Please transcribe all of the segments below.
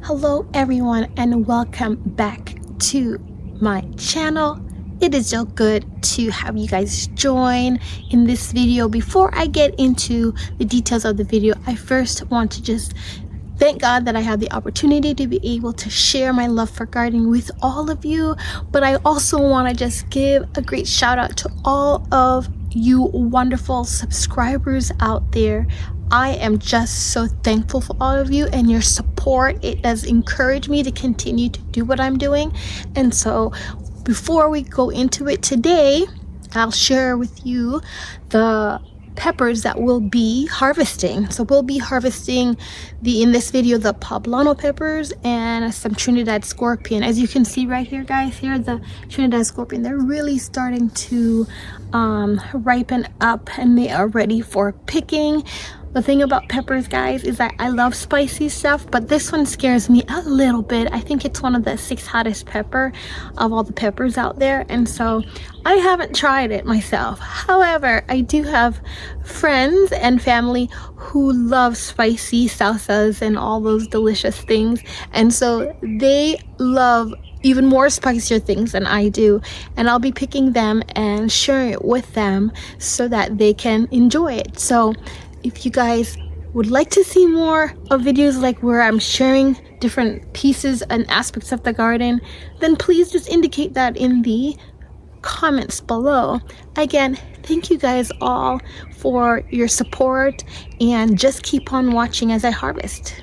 Hello everyone and welcome back to my channel. It is so good to have you guys join in this video. Before I get into the details of the video, I first want to just thank God that I have the opportunity to be able to share my love for gardening with all of you. But I also want to just give a great shout out to all of you wonderful subscribers out there. I am just so thankful for all of you and your support. It does encourage me to continue to do what I'm doing. And so before we go into it today, I'll share with you the peppers that we'll be harvesting. So we'll be harvesting in this video the poblano peppers and some Trinidad scorpion. As you can see right here, guys, here the Trinidad scorpion, they're really starting to ripen up and they are ready for picking. The thing about peppers, guys, is that I love spicy stuff, but this one scares me a little bit. I think it's one of the 6 hottest pepper of all the peppers out there, and so I haven't tried it myself. However, I do have friends and family who love spicy salsas and all those delicious things, and so they love even more spicier things than I do, and I'll be picking them and sharing it with them so that they can enjoy it. So if you guys would like to see more of videos like where I'm sharing different pieces and aspects of the garden, then please just indicate that in the comments below. Again, thank you guys all for your support, and just keep on watching as I harvest.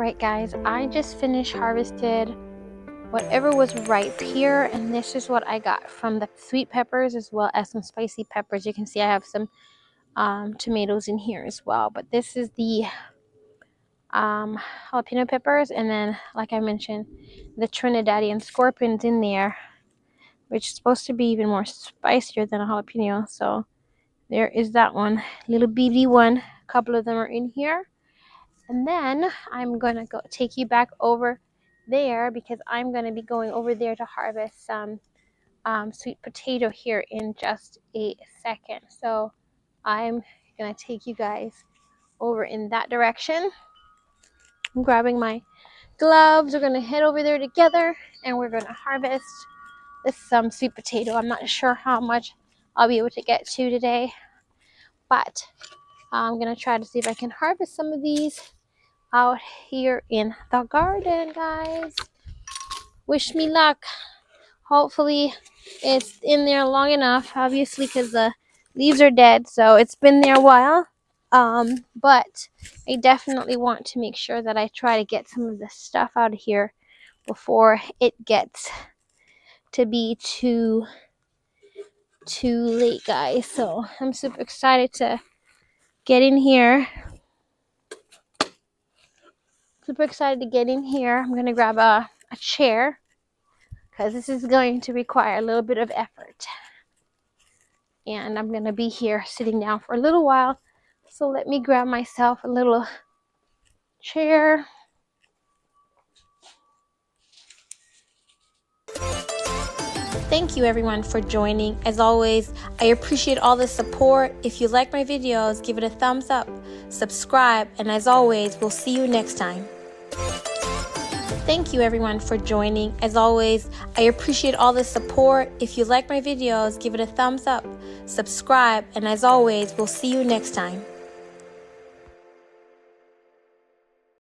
Alright guys, I just finished harvested whatever was ripe here, and this is what I got from the sweet peppers as well as some spicy peppers. You can see I have some tomatoes in here as well, but this is the jalapeno peppers, and then like I mentioned, the Trinidadian scorpions in there, which is supposed to be even more spicier than a jalapeno. So there is that one, little BB one. A couple of them are in here. And then I'm going to go take you back over there because I'm going to be going over there to harvest some sweet potato here in just a second. So I'm going to take you guys over in that direction. I'm grabbing my gloves. We're going to head over there together and we're going to harvest some sweet potato. I'm not sure how much I'll be able to get to today, but I'm going to try to see if I can harvest some of these out here in the garden, guys. Wish me luck. Hopefully it's in there long enough, obviously, because the leaves are dead, so it's been there a while. But I definitely want to make sure that I try to get some of this stuff out of here before it gets to be too late, guys. So I'm super excited to get in here. I'm gonna grab a chair because this is going to require a little bit of effort, and I'm gonna be here sitting down for a little while. So let me grab myself a little chair. Thank you everyone for joining. As always, I appreciate all the support. If you like my videos, give it a thumbs up, subscribe, and as always, we'll see you next time. Thank you everyone for joining. As always, I appreciate all the support. If you like my videos, give it a thumbs up, subscribe, and as always, we'll see you next time.